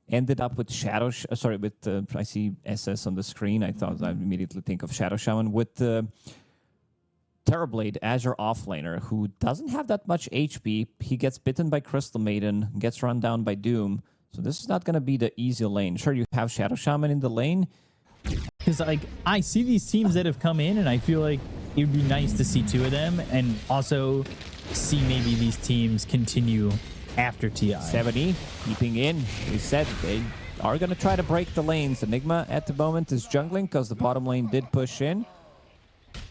ended up with I see SS on the screen. I immediately think of Shadow Shaman with the Terrorblade, Azure offlaner, who doesn't have that much HP. He gets bitten by Crystal Maiden, gets run down by Doom. So this is not going to be the easy lane. Sure, you have Shadow Shaman in the lane. Because, like, I see these teams that have come in, and I feel like it would be nice to see 2 of them, and also see maybe these teams continue after TI. 70, keeping in. We said they are going to try to break the lanes. Enigma at the moment is jungling because the bottom lane did push in.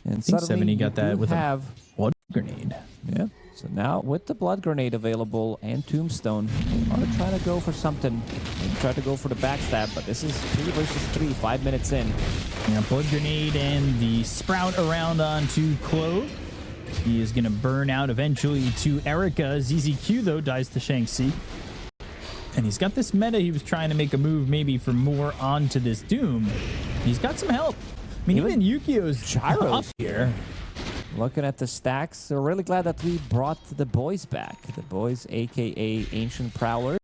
And suddenly 70 got that with a blood grenade. Yeah. So now with the blood grenade available and Tombstone, they are trying to go for something. They try to go for the backstab, but this is 3 versus 3, 5 minutes in. Yeah, blood grenade and the sprout around onto Clove. He is going to burn out eventually to Erica. ZZQ, though, dies to Shang-Chi. And he's got this meta. He was trying to make a move maybe for more onto this Doom. He's got some help. I mean, even Yukio's gyro up here. Looking at the stacks, we're really glad that we brought the boys back. The boys, a.k.a. Ancient Prowlers.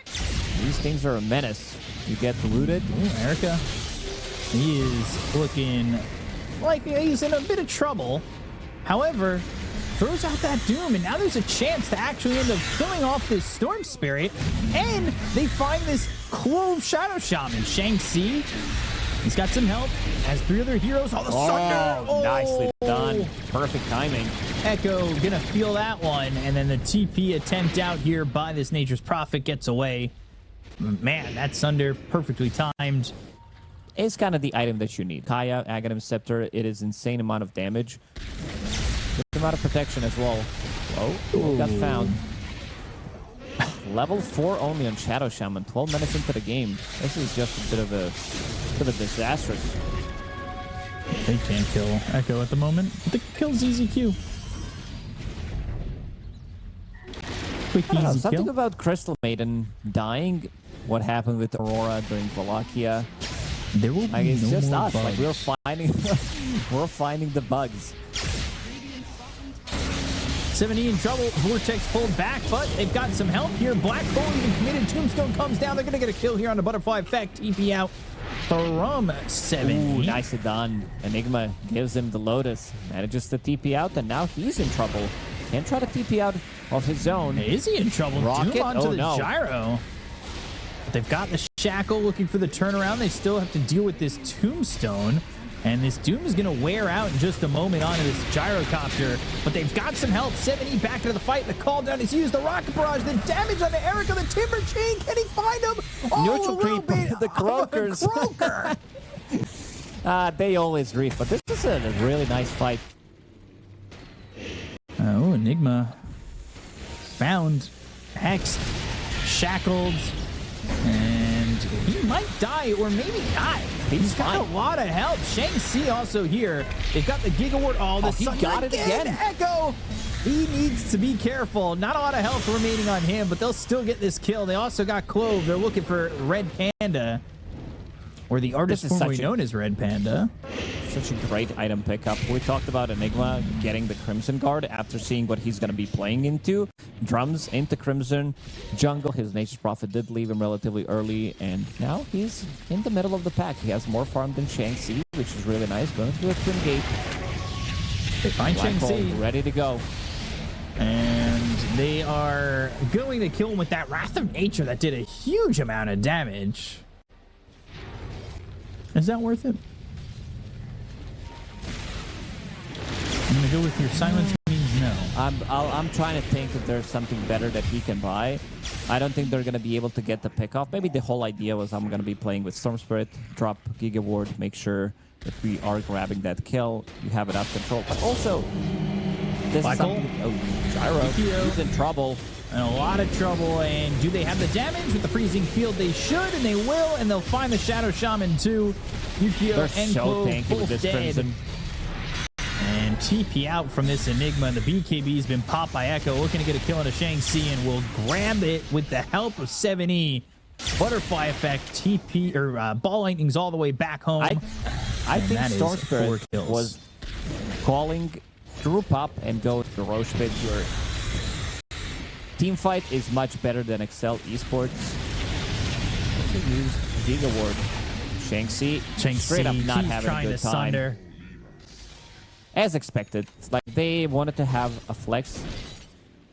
These things are a menace. You get looted. Ooh, Erica. He is looking like he's in a bit of trouble. However, throws out that Doom, and now there's a chance to actually end up killing off this Storm Spirit. And they find this Clove Shadow Shaman. Shang-Chi. He's got some help. Has 3 other heroes. All the Sunder. Oh, nicely done. Perfect timing. Echo gonna feel that one. And then the TP attempt out here by this Nature's Prophet gets away. Man, that Sunder perfectly timed. It's kind of the item that you need. Kaya, Aghanim Scepter, it is insane amount of damage. Good amount of protection as well. Oh, got found. Level 4 only on Shadow Shaman. 12 minutes into the game. This is just a bit of a disastrous. They can't kill Echo at the moment. But they can kill ZZQ. Quick, easy something kill. about Crystal Maiden dying. What happened with Aurora during Wallachia? There will be it's no just more us. bugs. Like we're finding the bugs. 70 in trouble. Vortex pulled back, but they've got some help here. Black Hole even committed. Tombstone comes down. They're going to get a kill here on the Butterfly Effect. TP out from 70. Ooh, nicely done. Enigma gives him the Lotus. Manages to TP out, and now he's in trouble. Can't try to TP out of his own. Is he in trouble? Rocket? Doom onto the no. gyro. But they've got the Shackle looking for the turnaround. They still have to deal with this Tombstone. And this Doom is going to wear out in just a moment onto this Gyrocopter. But they've got some help. 70 back into the fight. The call down is used. The Rocket Barrage. The damage on the Erica. The Timber Chain. Can he find him? Neutral creep. The Croakers. Croaker. They always reef. But this is a really nice fight. Oh, Enigma. Found. Hexed. Shackled. And he might die or maybe die. He's got a lot of help. Shang-Chi also here. They've got the Giga Ward. Oh, he got it again. Echo. He needs to be careful. Not a lot of health remaining on him, but they'll still get this kill. They also got Clove. They're looking for Red Panda, or the artist formerly known as Red Panda. Such a great item pickup. We talked about Enigma getting the Crimson Guard after seeing what he's going to be playing into. Drums into Crimson. Jungle, his Nature's Prophet did leave him relatively early, and now he's in the middle of the pack. He has more farm than Shang-Chi, which is really nice. Going to do a Twin Gate. They find Shang-Chi. Ready to go. And they are going to kill him with that Wrath of Nature that did a huge amount of damage. Is that worth it? I'm going to go with your silence means no. I'm trying to think if there's something better that he can buy. I don't think they're going to be able to get the pick off. Maybe the whole idea was I'm going to be playing with Storm Spirit, drop Giga Ward, make sure that we are grabbing that kill. You have enough control. But also, this is something... Oh, Gyro. He's in trouble. In a lot of trouble. And do they have the damage with the freezing field? They should, and they will, and they'll find the Shadow Shaman too. Yukio and Clove both dead. Crimson. And TP out from this Enigma. The BKB's been popped by Echo, looking to get a kill on a Shang-Chi, and will grab it with the help of 7E. Butterfly Effect, TP, or Ball Lightning's all the way back home. I think Storm Spirit was calling group up and go to the Roche pit. Your team fight is much better than Excel Esports. also used Giga Ward. Shanxi straight up not he's having a trying good to time. sunder. As expected. It's like they wanted to have a flex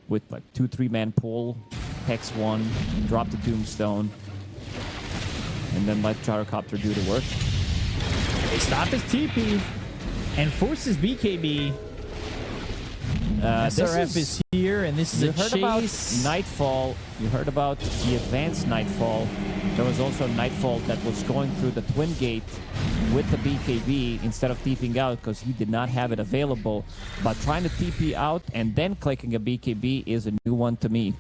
with like 2-3 man pull, Hex 1, drop the Tombstone, and then let Gyrocopter do the work. They stop his TP and forces BKB. SRF is here, and this is a chase. You heard about Nightfall. You heard about the advanced Nightfall. There was also Nightfall that was going through the Twin Gate with the BKB instead of TPing out because he did not have it available. But trying to TP out and then clicking a BKB is a new one to me.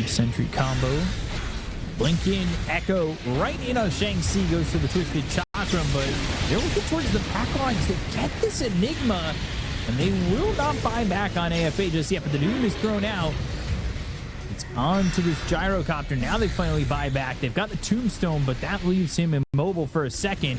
Sentry combo. Blinking Echo right in on Shanxi, goes to the Twisted Chakram, but they're looking towards the back lines to get this Enigma, and they will not buy back on AFA just yet, but the Doom is thrown out. It's on to this Gyrocopter. Now they finally buy back. They've got the Tombstone, but that leaves him immobile for a second.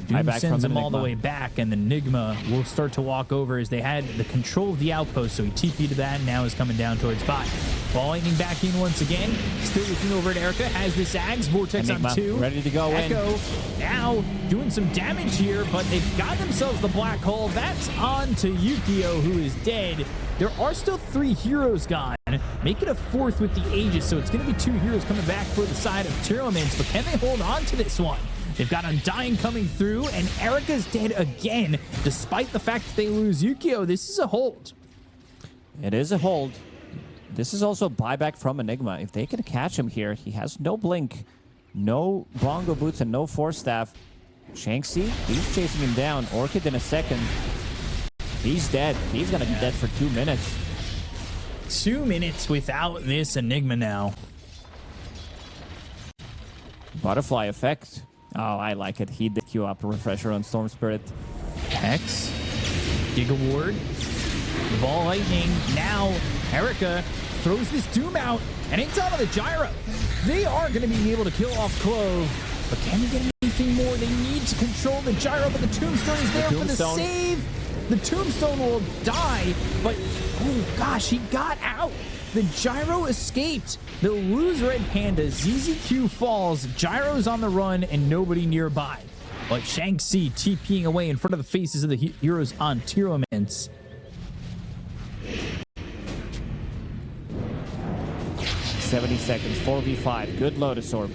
Doom sends him all the way back, and the Enigma will start to walk over as they had the control of the outpost, so he TP'd to that and now is coming down towards bot. Ball lightning back in once again. Still looking over at Erica. Has this Ags. Vortex Enigma, on 2. ready to go Echo now doing some damage here, but they've got themselves the black hole. That's on to Yukio, who is dead. There are still 3 heroes gone. Make it a 4th with the Aegis, so it's going to be 2 heroes coming back for the side of Tearlaments, but can they hold on to this one? They've got Undying coming through, and Erica's dead again, despite the fact that they lose Yukio. This is a hold. It is a hold. This is also buyback from Enigma. If they can catch him here, he has no blink, no bongo boots, and no force staff. Shanxi, he's chasing him down. Orchid in a second. He's dead. He's going to be dead for 2 minutes. 2 minutes without this Enigma now. Butterfly effect. Oh, I like it. He did queue up a refresher on Storm Spirit. Hex. Giga Ward. Ball lightning. Now, Erica throws this Doom out, and it's out of the Gyro. They are going to be able to kill off Clove, but can they get anything more? They need to control the Gyro, but the Tombstone is there for the save. The Tombstone will die, but oh gosh, he got out. The Gyro escaped. They'll lose Red Panda. ZZQ falls. Gyro's on the run and nobody nearby. But Shanxi TPing away in front of the faces of the heroes on Tearlaments. 70 seconds, 4v5. Good Lotus Orb.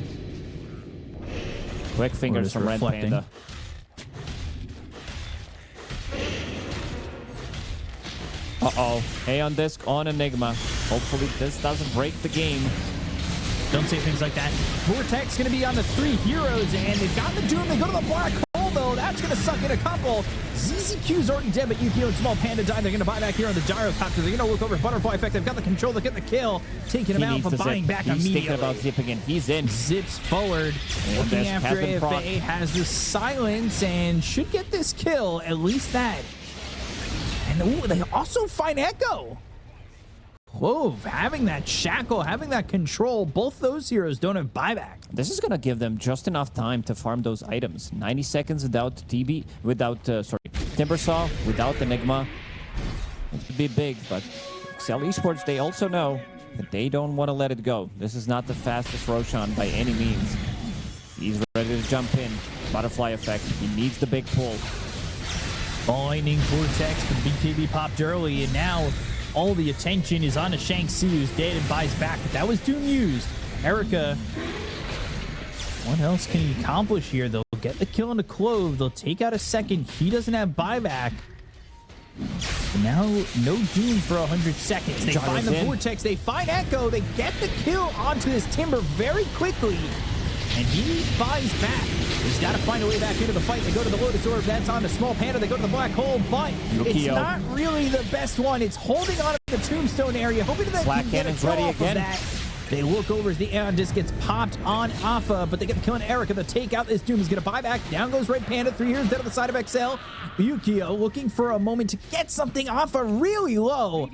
Quick fingers from Red Panda. Uh-oh. Aeon Disc on Enigma. Hopefully this doesn't break the game. Don't say things like that. Vortex going to be on the 3 heroes, and they've got the Doom. They go to the black hole, though. That's going to suck in a couple. ZZQ's already dead, but Yukio and Small Panda died. They're going to buy back here on the Gyrocopter. They're going to look over at Butterfly Effect. They've got the control. They're getting the kill. Taking him out, but buying back immediately. He's thinking about zipping in. He's in. Zips forward. Looking after AFA. Has the silence and should get this kill. At least that. And ooh, they also find Echo. Whoa, having that shackle, having that control, both those heroes don't have buyback. This is going to give them just enough time to farm those items. 90 seconds without Timbersaw, without Enigma. It could be big, but Excel Esports, they also know that they don't want to let it go. This is not the fastest Roshan by any means. He's ready to jump in. Butterfly effect. He needs the big pull. Lightning Vortex, but BKB popped early, and now all the attention is on a Shanxi, who's dead and buys back. But that was Doom used. Erica, what else can he accomplish here? They'll get the kill on the Clove. They'll take out a second. He doesn't have buyback. But now, no Doom for 100 seconds. They find the Vortex. They find Echo. They get the kill onto this Timber very quickly. And he buys back. He's got to find a way back into the fight. They go to the Lotus Orb. That's on the Small Panda. They go to the Black Hole, but it's not really the best one. It's holding on to the Tombstone area, hoping that they can get a kill off of that. They look over as the Aeon Disc gets popped on Alpha, but they get the kill on Erica. The takeout, this Doom is going to buy back. Down goes Red Panda. 3 heroes dead on the side of XL. Yukio looking for a moment to get something Alpha really low.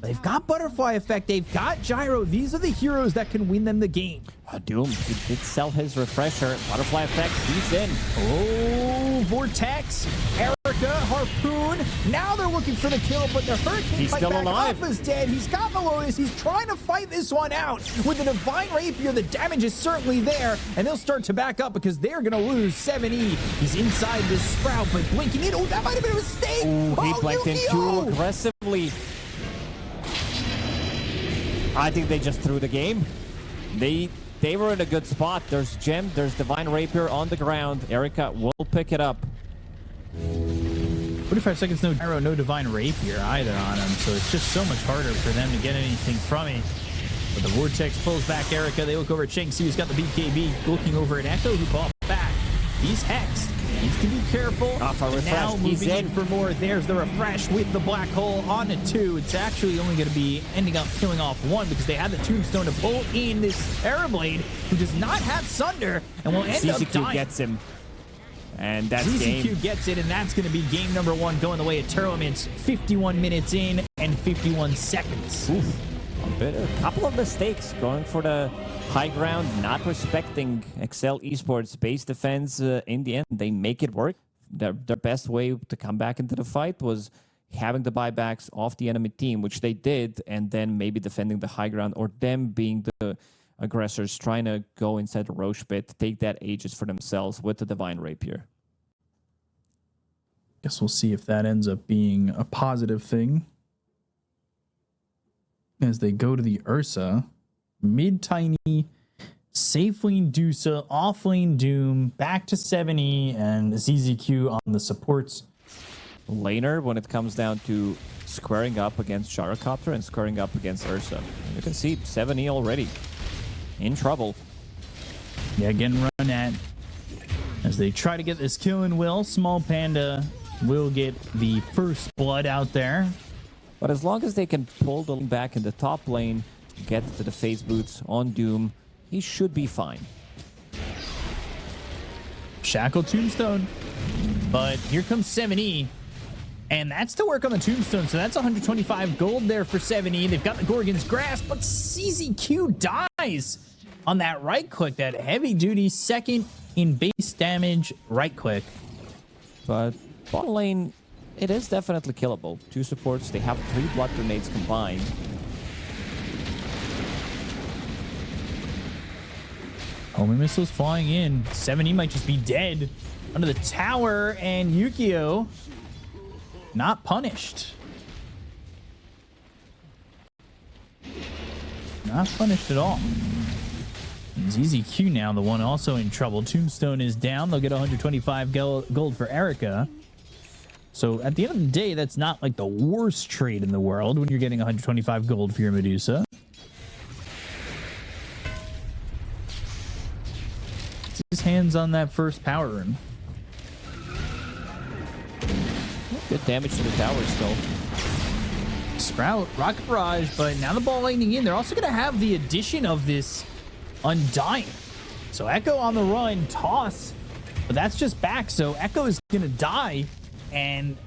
They've got Butterfly Effect. They've got Gyro. These are the heroes that can win them the game. Doom, he did sell his refresher. Butterfly Effect, he's in. Oh, Vortex. Erica Erica, Harpoon. Now they're looking for the kill, but the Hurricane He's fight still back alive. off is dead. He's got Melodius. He's trying to fight this one out. With the Divine Rapier, the damage is certainly there, and they'll start to back up because they're going to lose 7E. He's inside this Sprout, but blinking in. Oh, that might have been a mistake. Ooh, he blinked in too Yu-Gi-Oh! aggressively. I think they just threw the game. They were in a good spot. There's Gem, there's Divine Rapier on the ground. Erica will pick it up. 45 seconds, no gyro, no Divine Rapier either on him, so it's just so much harder for them to get anything from it. But the Vortex pulls back Erica. They look over at Shang-Chi, who's got the BKB, looking over at Echo, who popped back. He's hexed. Needs to be careful. And now moving in for more. There's the refresh with the black hole on a 2. It's actually only going to be ending up killing off 1 because they had the Tombstone to pull in this Terrorblade, who does not have Sunder, and will end up dying. gets him. And that's ZZQ game. gets it, and that's going to be game number 1 going the way of Tearlaments. 51 minutes in and 51 seconds. Oof. A couple of mistakes going for the high ground, not respecting Excel Esports base defense. In the end, they make it work. Their best way to come back into the fight was having the buybacks off the enemy team, which they did, and then maybe defending the high ground, or them being the aggressors trying to go inside the Roche pit, take that Aegis for themselves with the Divine Rapier. Guess we'll see if that ends up being a positive thing. As they go to the Ursa, mid-tiny, safe lane Medusa, off lane Doom, back to 7E, and ZZQ on the supports. Laner, when it comes down to squaring up against Gyrocopter and squaring up against Ursa. You can see 7E already in trouble. Yeah, getting run at as they try to get this kill in Will. Small Panda will get the first blood out there. But as long as they can pull the lane back in the top lane, get to the phase boots on Doom, he should be fine. Shackle Tombstone. But here comes 7E. And that's to work on the Tombstone, so that's 125 gold there for 7E. They've got the Gorgon's Grasp, but CZQ dies on that right click, that heavy-duty second in base damage right click. But bot lane, it is definitely killable. 2 supports, they have 3 blood grenades combined. Homing missiles flying in. 7E might just be dead under the tower, and Yu-Gi-Oh! Not punished. Not punished at all. And ZZQ now, the one also in trouble. Tombstone is down. They'll get 125 gold for Erica. So at the end of the day, that's not like the worst trade in the world when you're getting 125 gold for your Medusa. His hands on that first power room. Good damage to the tower still. Sprout, Rocket Barrage, but now the ball lightning in. They're also going to have the addition of this Undying. So Echo on the run, toss, but that's just back. So Echo is going to die. And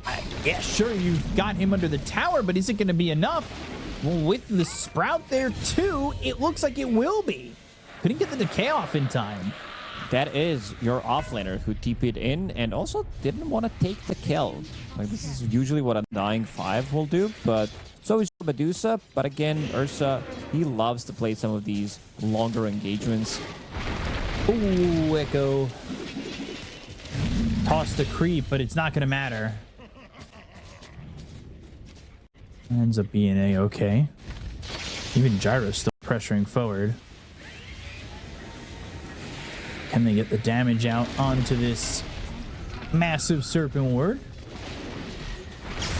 yeah, sure, you've got him under the tower, but is it going to be enough? Well, with the Sprout there too, it looks like it will be. Couldn't get the decay off in time. That is your offlaner who TP'd in and also didn't want to take the kill. Like, this is usually what a dying 5 will do, but so is Medusa. But again, Ursa, he loves to play some of these longer engagements. Ooh, Echo. Toss the creep, but it's not going to matter. Ends up being A-okay. Even Gyro's still pressuring forward. Can they get the damage out onto this massive Serpent Ward?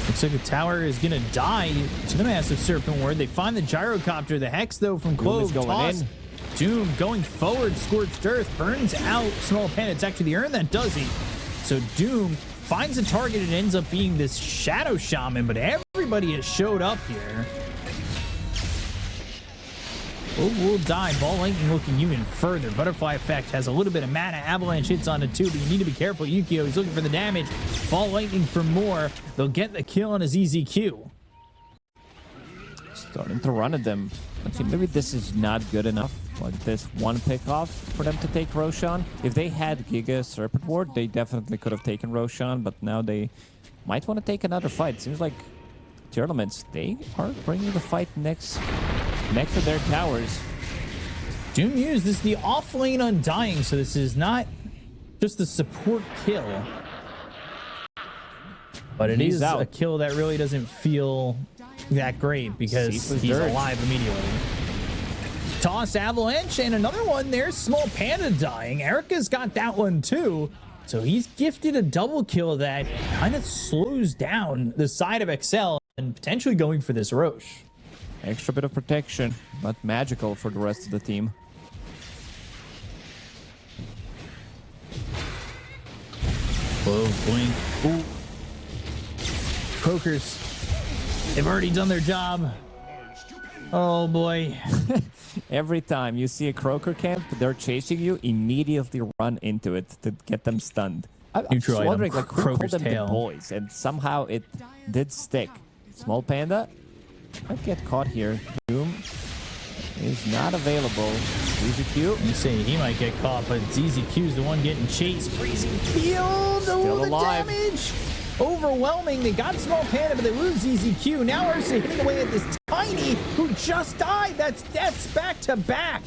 Looks like the tower is going to die to the massive Serpent Ward. They find the Gyrocopter. The Hex, though, from Clove. Toss. In. Doom going forward. Scorched Earth burns out Small Panda. It's actually the Urn that does it. So Doom finds a target and ends up being this Shadow Shaman, but everybody has showed up here. Will die. Ball Lightning looking even further. Butterfly Effect has a little bit of mana. Avalanche hits on it too, but you need to be careful. Yu-Gi-Oh! He's looking for the damage. Ball Lightning for more. They'll get the kill on a ZZQ. Starting to run at them. Let's see, maybe this is not good enough. Like this one pick off for them to take Roshan. If they had Giga Serpent Ward, they definitely could have taken Roshan, but now they might want to take another fight. Seems like Tearlaments, they are bringing the fight next to their towers. Doom used this is the off lane Undying, so this is not just the support kill. But it is a kill that really doesn't feel that great because he's alive immediately. Toss Avalanche and another one there. Small Panda dying. Erica's got that one too. So he's gifted a double kill that kind of slows down the side of XL and potentially going for this Roche. Extra bit of protection, but magical for the rest of the team. Whoa, blink. Ooh. Croakers, they've already done their job. Oh boy. Every time you see a Croaker camp, they're chasing you, immediately run into it to get them stunned. I'm just wondering, like, who called them the boys? And somehow it did stick. Small Panda might get caught here. Doom is not available. ZZQ. You say he might get caught, but ZZQ's the one getting chased. Freezing field. Still alive. The damage. Overwhelming. They got Small Panda, but they lose ZZQ. Now Ursa hitting away at this Tiny, who just died. That's deaths back to back.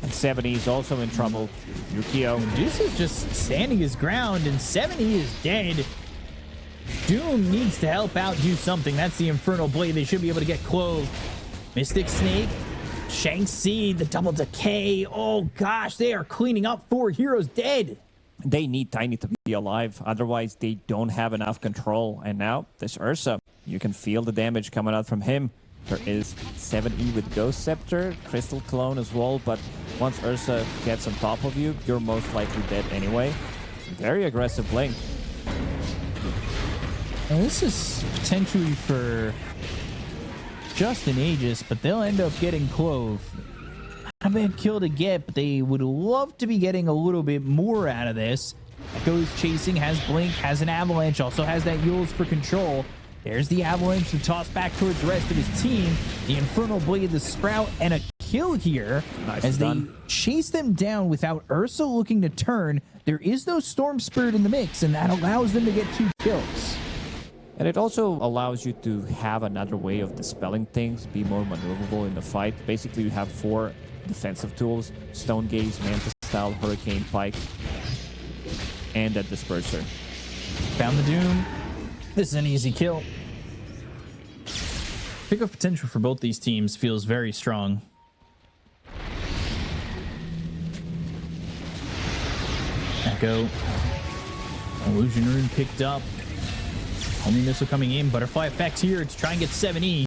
And 70 is also in trouble. Yukio. Medusa's just standing his ground, and 70 is dead. Doom needs to help out, do something. That's the Infernal Blade. They should be able to get Clove. Mystic Snake. Shanxi, the double decay. Oh gosh, they are cleaning up. 4 heroes dead. They need Tiny to be alive, otherwise they don't have enough control. And now this Ursa, you can feel the damage coming out from him. There is 7E with Ghost Scepter, Crystal Clone as well, but once Ursa gets on top of you, you're most likely dead anyway. Very aggressive Blink. And this is potentially for just an Aegis, but they'll end up getting Clove. Not a bad kill to get, but they would love to be getting a little bit more out of this. Echo's chasing, has Blink, has an Avalanche, also has that Yules for control. There's the Avalanche to toss back towards the rest of his team. The Infernal Blade, the Sprout, and a kill here. Nice as done. They chase them down without Ursa looking to turn. There is no Storm Spirit in the mix, and that allows them to get 2 kills. And it also allows you to have another way of dispelling things, be more maneuverable in the fight. Basically, you have 4 defensive tools: Stone Gaze, Manta Style, Hurricane Pike, and a Disperser. Found the Doom. This is an easy kill. Pick-off potential for both these teams feels very strong. Echo. Illusion Rune picked up. Only missile coming in. Butterfly effects here to try and get 7E.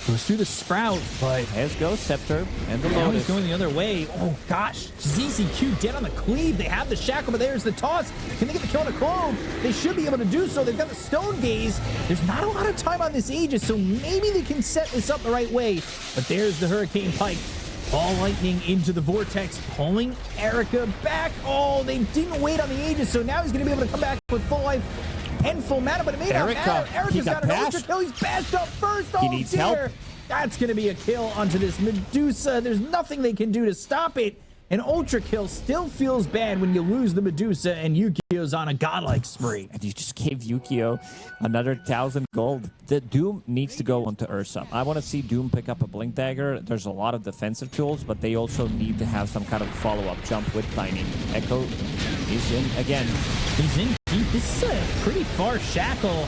Goes through the Sprout, but Has Ghost Scepter and the now Lotus. he's going the other way. Oh gosh, ZZQ dead on the cleave. They have the shackle, but there's the toss. Can they get the kill on a Clove? They should be able to do so. They've got the Stone Gaze. There's not a lot of time on this Aegis, so maybe they can set this up the right way. But there's the Hurricane Pike. Ball Lightning into the Vortex, pulling Erica back. Oh, they didn't wait on the Aegis, so now he's going to be able to come back with full life and full mana, but it may not matter. Erica's got an ultra kill. He's bashed up first. Oh, He needs help. That's going to be a kill onto this Medusa. There's nothing they can do to stop it. An ultra kill still feels bad when you lose the Medusa and Yukio's on a godlike spree. And you just gave Yukio another 1,000 gold. The Doom needs to go onto Ursa. I want to see Doom pick up a Blink Dagger. There's a lot of defensive tools, but they also need to have some kind of follow-up jump with Tiny. Echo is in again. He's in deep. This is a pretty far shackle.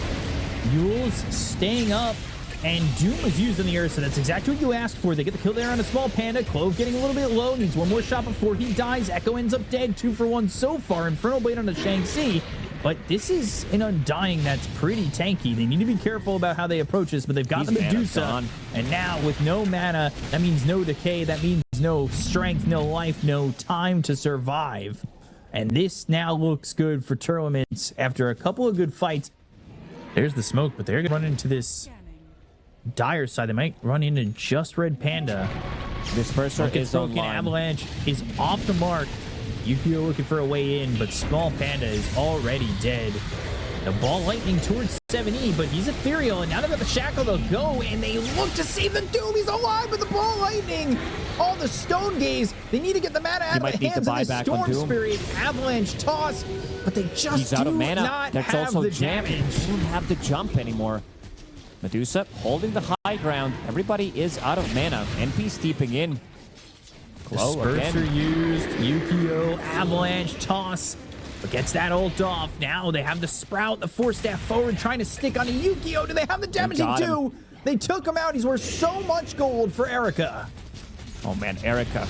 Yules staying up. And Doom was used in the Ursa. That's exactly what you asked for. They get the kill there on a Small Panda. Clove getting a little bit low. Needs one more shot before he dies. Echo ends up dead. 2 for 1 so far. Infernal Blade on the Shanxi. But this is an Undying that's pretty tanky. They need to be careful about how they approach this, but they've got the Medusa. And now with no mana, that means no decay. That means no strength, no life, no time to survive. And this now looks good for Tearlaments after a couple of good fights. There's the smoke, but they're going to run into this dire side. They might run into just Red Panda. Disperser is broken. online. Avalanche is off the mark. Yukio looking for a way in, but Small Panda is already dead. The ball lightning towards 7E, but he's ethereal, and now they've got the shackle. They'll go, and they look to save the Doom. He's alive, but the ball lightning. All the stone gaze. They need to get the mana out of the hands of the Storm Spirit. Avalanche toss, but they just He's out of mana. not That's have also the damage. They don't have the jump anymore. Medusa holding the high ground. Everybody is out of mana. NP steeping in. The spurts are used. Yukio, avalanche toss. But gets that ult off. Now they have the sprout, the force staff forward, trying to stick on a Yukio. Do they have the damage? They do. They took him out. He's worth so much gold for Erica. Oh man, Erica.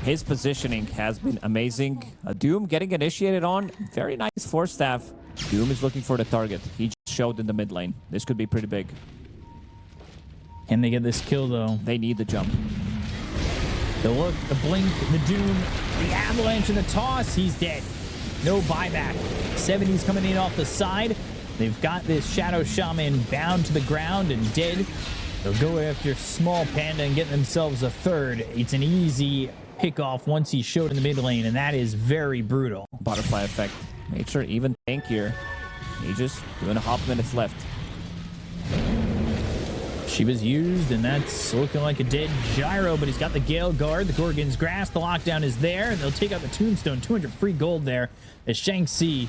His positioning has been amazing. Doom getting initiated on. Very nice force staff. Doom is looking for the target. He just showed in the mid lane. This could be pretty big. Can they get this kill though? They need the jump. The look, the blink, the Doom, the avalanche, and the toss. He's dead. No buyback. 70's coming in off the side. They've got this Shadow Shaman bound to the ground and dead. They'll go after Small Panda and get themselves a third. It's an easy pick off once he showed in the mid lane, and that is very brutal. Butterfly effect. Made sure even tankier. Aegis, 2.5 minutes left. She was used, and that's looking like a dead Gyro, but he's got the Gale Guard, the Gorgon's Grasp, the lockdown is there, and they'll take out the Tombstone. 200 free gold there, as Shang-Chi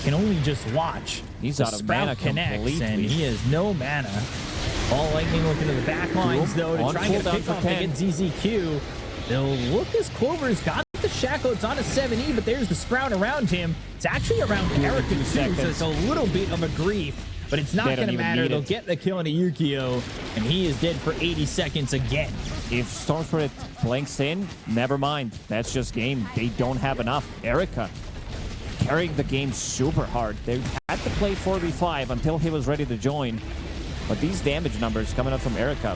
can only just watch. He's the out of Sprout mana connects, completely. and he has no mana. Ball Lightning looking to the back lines, though, to try and get a pick off. They get ZZQ. They'll look as Clover's got the shackle. It's on a 7E, but there's the Sprout around him. It's actually around Erica, too, so it's a little bit of a grief. But it's not going to matter. They'll get the kill on a Yukio, and he is dead for 80 seconds again. If Storm Spirit blanks in, never mind. That's just game. They don't have enough. Erica carrying the game super hard. They had to play 4v5 until he was ready to join. But these damage numbers coming up from Erica,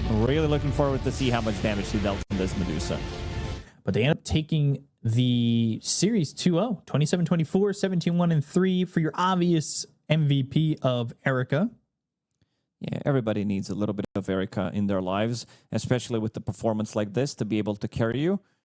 really looking forward to see how much damage he dealt from this Medusa. But they end up taking the series 2-0, 27-24, 17-1-3 for your obvious MVP of Erica. Yeah, everybody needs a little bit of Erica in their lives, especially with the performance like this to be able to carry you.